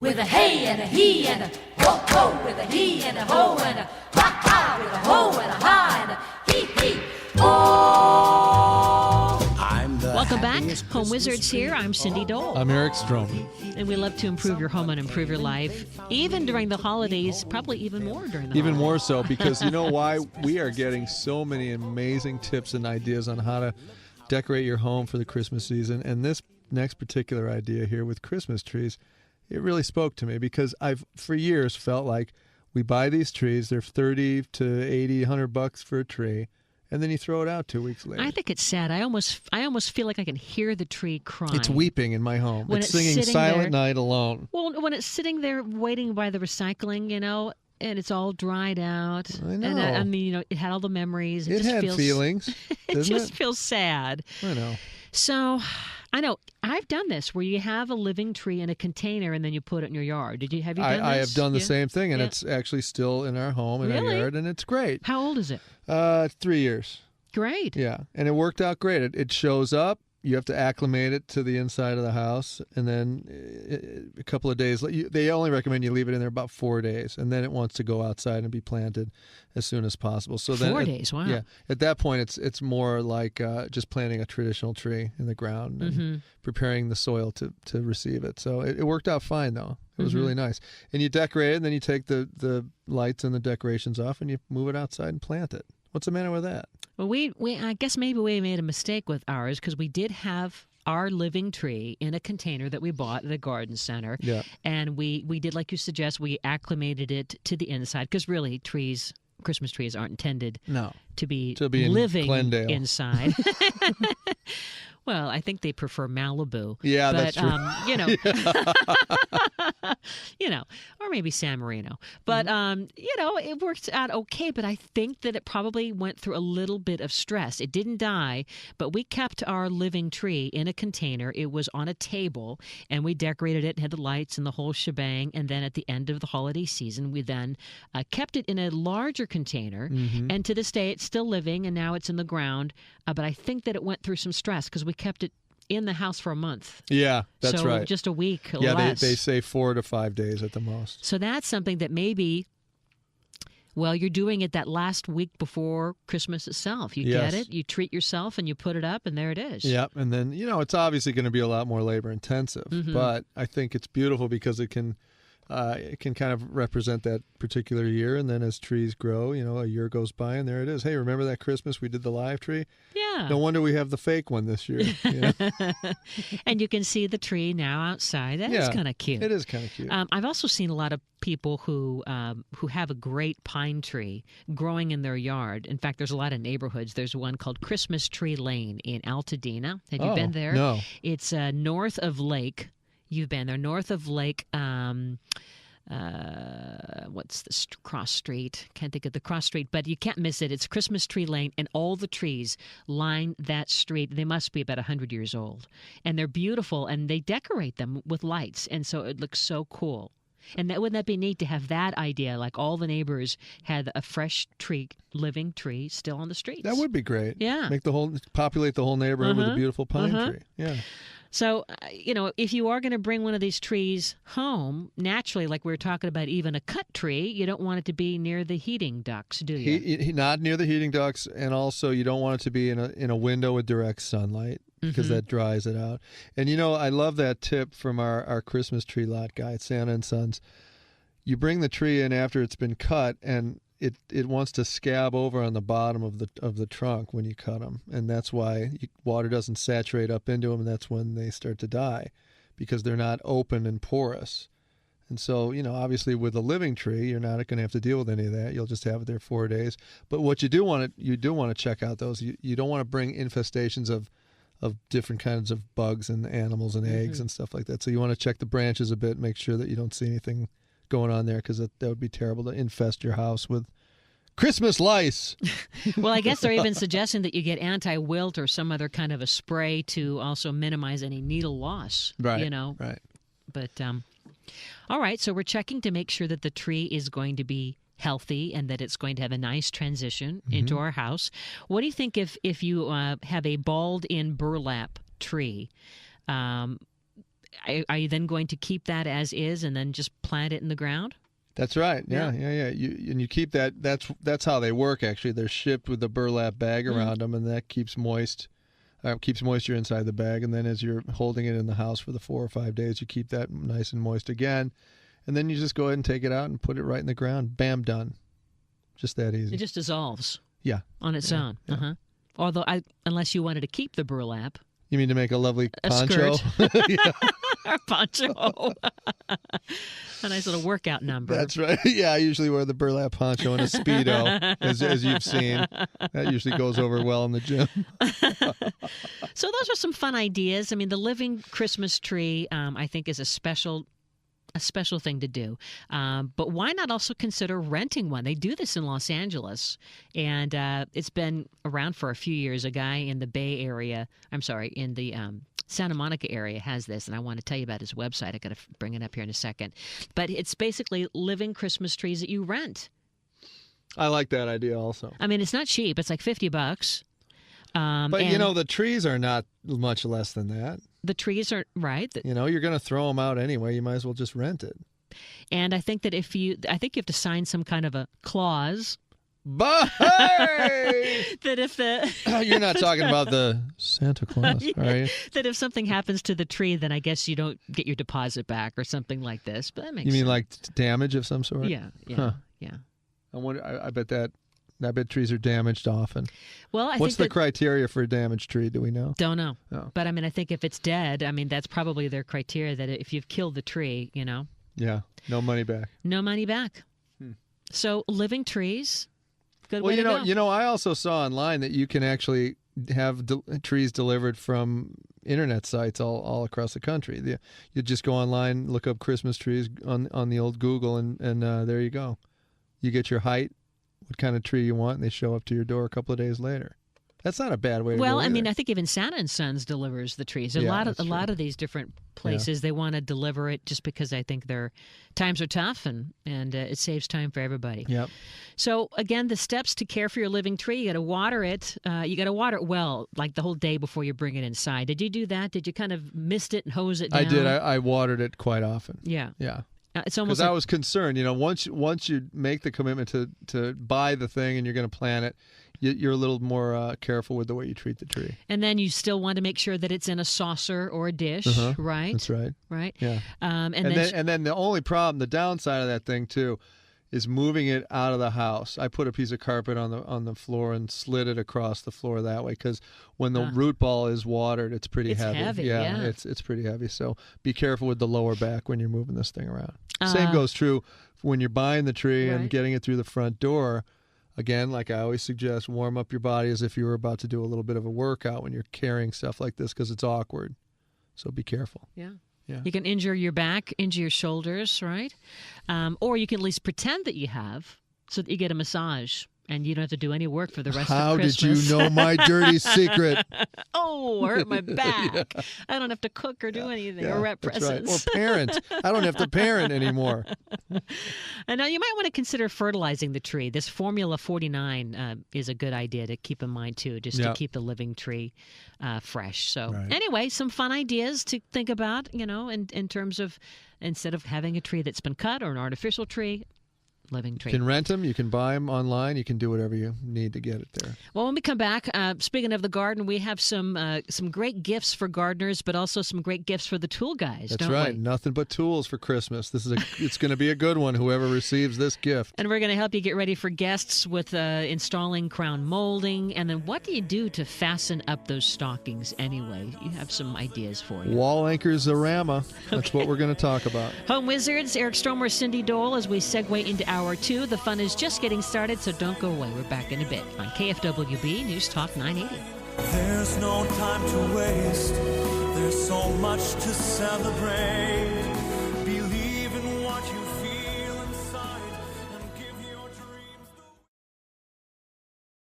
With a hey and a he and a ho ho, with a he and a ho and a ha ha, with a ho and a ha and a hee hee. Oh! Welcome back. Home Wizards here. I'm Cindy Dole. I'm Eric Stroman. And we love to improve your home and improve your life, even during the holidays, probably even more during the Even holidays. more so, because you know why? We are getting so many amazing tips and ideas on how to decorate your home for the Christmas season. And this next particular idea here with Christmas trees, it really spoke to me because I've for years felt like we buy these trees, they're 30 to 80, $100 for a tree, and then you throw it out 2 weeks later. I think it's sad. I almost feel like I can hear the tree crying. It's weeping in my home. When It's it's singing sitting Silent there. Night alone. Well, when it's sitting there waiting by the recycling, and it's all dried out. I know. And I mean, it had all the memories. It just had feels, feelings, It doesn't just it? feels sad. I know. So, I know I've done this where you have a living tree in a container and then you put it in your yard. Have you done this? I have done the Yeah. same thing, and Yeah. it's actually still in our home, in our Really? yard, and it's great. How old is it? 3 years. Great. Yeah, and it worked out great. It shows up. You have to acclimate it to the inside of the house, and then a couple of days. They only recommend you leave it in there about 4 days, and then it wants to go outside and be planted as soon as possible. So then, 4 days. Wow. Yeah, at that point, it's more like just planting a traditional tree in the ground and preparing the soil to receive it. So it worked out fine, though. It was really nice. And you decorate it, and then you take the lights and the decorations off, and you move it outside and plant it. What's the matter with that? Well, I guess maybe we made a mistake with ours because we did have our living tree in a container that we bought at a garden center. Yeah. And we did, like you suggest, we acclimated it to the inside because really Christmas trees aren't intended to be in living Glendale. inside. Well, I think they prefer Malibu. Yeah, but, that's true. or maybe San Marino. But, it worked out okay. But I think that it probably went through a little bit of stress. It didn't die, but we kept our living tree in a container. It was on a table, and we decorated it, had the lights and the whole shebang. And then at the end of the holiday season, we then kept it in a larger container. And to this day, it's still living, and now it's in the ground. But I think that it went through some stress because we kept it in the house for a month. Yeah, that's so right. Just a week Yeah, less. they say 4 to 5 days at the most. So that's something that maybe, you're doing it that last week before Christmas itself. You Yes. get it, you treat yourself, and you put it up, and there it is. Yep, and then, it's obviously going to be a lot more labor intensive, but I think it's beautiful because it can kind of represent that particular year, and then as trees grow, a year goes by, and there it is. Hey, remember that Christmas we did the live tree? Yeah. No wonder we have the fake one this year. And you can see the tree now outside. That is kind of cute. It is kind of cute. I've also seen a lot of people who have a great pine tree growing in their yard. In fact, there's a lot of neighborhoods. There's one called Christmas Tree Lane in Altadena. Have you been there? No. It's north of Lake. You've been there, north of Lake. What's the cross street? Can't think of the cross street, but you can't miss it. It's Christmas Tree Lane, and all the trees line that street. They must be about 100 years old, and they're beautiful, and they decorate them with lights, and so it looks so cool. And wouldn't that be neat to have that idea? Like all the neighbors had a fresh tree, living tree, still on the streets. That would be great. Yeah. Populate the whole neighborhood with a beautiful pine tree. Yeah. So, if you are going to bring one of these trees home, naturally, like we were talking about, even a cut tree, you don't want it to be near the heating ducts, do you? Not near the heating ducts, and also you don't want it to be in a window with direct sunlight because that dries it out. And I love that tip from our Christmas tree lot guy at Santa and Sons. You bring the tree in after it's been cut, and it wants to scab over on the bottom of the trunk when you cut them, and that's why water doesn't saturate up into them, and that's when they start to die, because they're not open and porous. And so, obviously with a living tree, you're not going to have to deal with any of that. You'll just have it there 4 days. But what you do want to check out those. You don't want to bring infestations of different kinds of bugs and animals and eggs and stuff like that. So you want to check the branches a bit, make sure that you don't see anything going on there, because that would be terrible to infest your house with Christmas lice. Well, I guess they're even suggesting that you get anti-wilt or some other kind of a spray to also minimize any needle loss. Right. Right. But, all right, so we're checking to make sure that the tree is going to be healthy and that it's going to have a nice transition into our house. What do you think if you have a balled-in burlap tree? are you then going to keep that as is and then just plant it in the ground? That's right. Yeah. You keep that. That's how they work. Actually, they're shipped with a burlap bag around them, and that keeps moisture inside the bag. And then as you're holding it in the house for the 4 or 5 days, you keep that nice and moist again, and then you just go ahead and take it out and put it right in the ground. Bam, done. Just that easy. It just dissolves. Yeah. On its own. Yeah. Uh-huh. Although, unless you wanted to keep the burlap. You mean to make a lovely A poncho? skirt. Yeah. Or poncho. A nice little workout number. That's right. Yeah, I usually wear the burlap poncho and a Speedo, as you've seen. That usually goes over well in the gym. So those are some fun ideas. I mean, the living Christmas tree, I think, is a special thing to do. But why not also consider renting one? They do this in Los Angeles, and it's been around for a few years. A guy in the Bay Area, in the Santa Monica area has this, and I want to tell you about his website. I got to bring it up here in a second. But it's basically living Christmas trees that you rent. I like that idea also. I mean, it's not cheap. It's like $50. But, the trees are not much less than that. The trees are, right. You're going to throw them out anyway. You might as well just rent it. And I think that you have to sign some kind of a clause. But hey! That if you're not talking about the Santa Claus, are you? That if something happens to the tree, then I guess you don't get your deposit back or something like this. But that makes sense. You mean like sense. Damage of some sort? Yeah. Huh. Yeah. I wonder. I bet trees are damaged often. Well, what's the criteria for a damaged tree? Do we know? Don't know. Oh. But I mean, I think if it's dead, that's probably their criteria. That if you've killed the tree, Yeah. No money back. No money back. So living trees. Good well, way to go. I also saw online that you can actually have trees delivered from internet sites all across the country. You just go online, look up Christmas trees on the old Google, and there you go. You get your height, what kind of tree you want, and they show up to your door a couple of days later. That's not a bad way to go. Well, either. I think even Santa and Sons delivers the trees. A lot of these different places they want to deliver it just because I think their times are tough and it saves time for everybody. Yep. So again, the steps to care for your living tree: you got to water it. You got to water it well, like the whole day before you bring it inside. Did you do that? Did you kind of mist it and hose it down? I did. I watered it quite often. Yeah. Yeah. It's almost because I was concerned. Once you make the commitment to buy the thing and you're going to plant it, you're a little more careful with the way you treat the tree. And then you still want to make sure that it's in a saucer or a dish, right? That's right. Right. Yeah. And then the only problem, the downside of that thing too, is moving it out of the house. I put a piece of carpet on the floor and slid it across the floor that way because when the root ball is watered, it's pretty heavy. Yeah. It's pretty heavy. So be careful with the lower back when you're moving this thing around. Same goes true when you're buying the tree and getting it through the front door. Again, like I always suggest, warm up your body as if you were about to do a little bit of a workout when you're carrying stuff like this because it's awkward. So be careful. Yeah. Yeah. You can injure your back, injure your shoulders, right? Or you can at least pretend that you have so that you get a massage and you don't have to do any work for the rest of Christmas. How did you know my dirty secret? Oh, I hurt my back. I don't have to cook or do anything or wrap presents. Right. Or parent. I don't have to parent anymore. And now you might want to consider fertilizing the tree. This Formula 49 is a good idea to keep in mind, too, just to keep the living tree fresh. So anyway, some fun ideas to think about, in terms of instead of having a tree that's been cut or an artificial tree, living tree. You can rent them. You can buy them online. You can do whatever you need to get it there. Well, when we come back, speaking of the garden, we have some great gifts for gardeners, but also some great gifts for the tool guys. That's right. We? Nothing but tools for Christmas. It's going to be a good one. Whoever receives this gift. And we're going to help you get ready for guests with installing crown molding. And then what do you do to fasten up those stockings anyway? You have some ideas for you. Wall anchors Arama. That's what we're going to talk about. Home Wizards, Eric Stromer, Cindy Dole, as we segue into Hour 2. The fun is just getting started, so don't go away. We're back in a bit on KFWB News Talk 980. There's no time to waste. There's so much to celebrate.